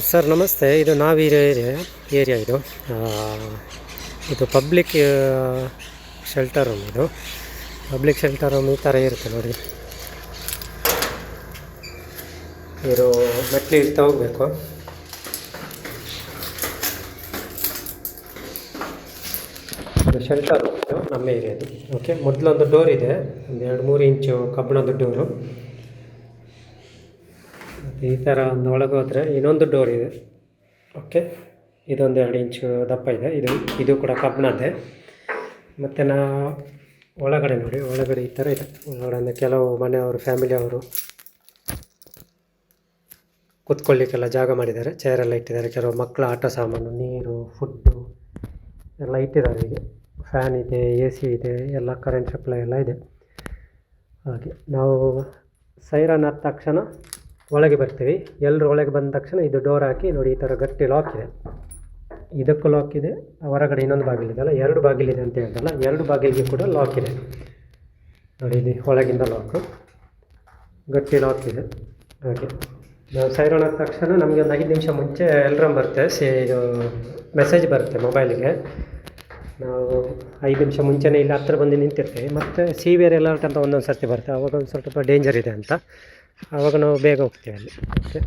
Sir ನಮಸ್ತೆ. ಇದು ನಾವಿರೋ ಏರಿಯಾ ಇದು. ಇದು ಪಬ್ಲಿಕ್ ಶೆಲ್ಟರ್ ರೂಮ್. ಇದು ಪಬ್ಲಿಕ್ ಶೆಲ್ಟರ್ ರೂಮ್ ಈ ಥರ ಇರುತ್ತೆ ನೋಡಿ. ಇದು ಮೆಟ್ಲು ಇಳ್ತಾ ಹೋಗಬೇಕು. ಇದು ಶೆಲ್ಟರ್ ರೂಮ್ ಇದು ನಮ್ಮ ಏರಿಯಾದು. ಓಕೆ, ಮೊದಲೊಂದು ಡೋರ್ ಇದೆ, ಒಂದು 2-3 ಇಂಚು ಕಬ್ಬಿಣದ ಡೋರು. ಈ ಥರ ಒಂದು ಒಳಗೆ ಹೋದರೆ ಇನ್ನೊಂದು ಡೋರ್ ಇದೆ. ಓಕೆ, ಇದೊಂದು 2 ಇಂಚು ದಪ್ಪ ಇದೆ. ಇದು ಕೂಡ ಕಬ್ಬಿಣದ್ದೇ. ಮತ್ತು ಒಳಗಡೆ ನೋಡಿ, ಒಳಗಡೆ ಈ ಥರ ಇದೆ. ಒಳಗಡೆ ಅಂದರೆ ಕೆಲವು ಮನೆಯವರು, ಫ್ಯಾಮಿಲಿಯವರು ಕೂತ್ಕೊಳ್ಳಿಕ್ಕೆಲ್ಲ ಜಾಗ ಮಾಡಿದ್ದಾರೆ, ಚೇರೆಲ್ಲ ಇಟ್ಟಿದ್ದಾರೆ. ಕೆಲವು ಮಕ್ಕಳ ಆಟ ಸಾಮಾನು, ನೀರು, ಫುಡ್ಡು ಎಲ್ಲ ಇಟ್ಟಿದ್ದಾರೆ. ಹೀಗೆ ಫ್ಯಾನ್ ಇದೆ, AC ಇದೆ, ಎಲ್ಲ ಕರೆಂಟ್ ಸಪ್ಲೈ ಎಲ್ಲ ಇದೆ. ಹಾಗೆ ನಾವು ಸೈರನ್ ಆದ ತಕ್ಷಣ ಒಳಗೆ ಬರ್ತೀವಿ. ಎಲ್ಲರೂ ಒಳಗೆ ಬಂದ ತಕ್ಷಣ ಇದು ಡೋರ್ ಹಾಕಿ ನೋಡಿ, ಈ ಥರ ಗಟ್ಟಿ ಲಾಕ್ ಇದೆ. ಇದಕ್ಕೂ ಲಾಕ್ ಇದೆ, ಹೊರಗಡೆ ಇನ್ನೊಂದು ಬಾಗಿಲಿದೆಯಲ್ಲ, 2 ಬಾಗಿಲಿದೆ ಅಂತ ಹೇಳಿದಲ್ಲ, 2 ಬಾಗಿಲಿಗೆ ಕೂಡ ಲಾಕ್ ಇದೆ ನೋಡಿ. ಇದು ಒಳಗಿಂದ ಲಾಕು, ಗಟ್ಟಿ ಲಾಕ್ ಇದೆ. ಹಾಗೆ ನಾವು ಸೈರನ್ ಆದ ತಕ್ಷಣ ನಮಗೆ ಒಂದು 5 ನಿಮಿಷ ಮುಂಚೆ ಎಲ್ರಮ್ ಬರುತ್ತೆ, ಇದು ಮೆಸೇಜ್ ಬರುತ್ತೆ ಮೊಬೈಲಿಗೆ. ನಾವು 5 ನಿಮಿಷ ಮುಂಚೆನೇ ಇಲ್ಲಿ ಹತ್ತಿರ ಬಂದು ನಿಂತಿರ್ತೀವಿ. ಮತ್ತು ಸಿವಿಯರ್ ಅಲರ್ಟ್ ಅಂತ ಒಂದೊಂದು ಸರ್ತಿ ಬರುತ್ತೆ, ಆವಾಗ ಒಂದು ಸ್ವಲ್ಪ ಡೇಂಜರ್ ಇದೆ ಅಂತ, ಆವಾಗ ನಾವು ಬೇಗ ಹೋಗ್ತೀವಿ ಅಲ್ಲಿ. ಓಕೆ.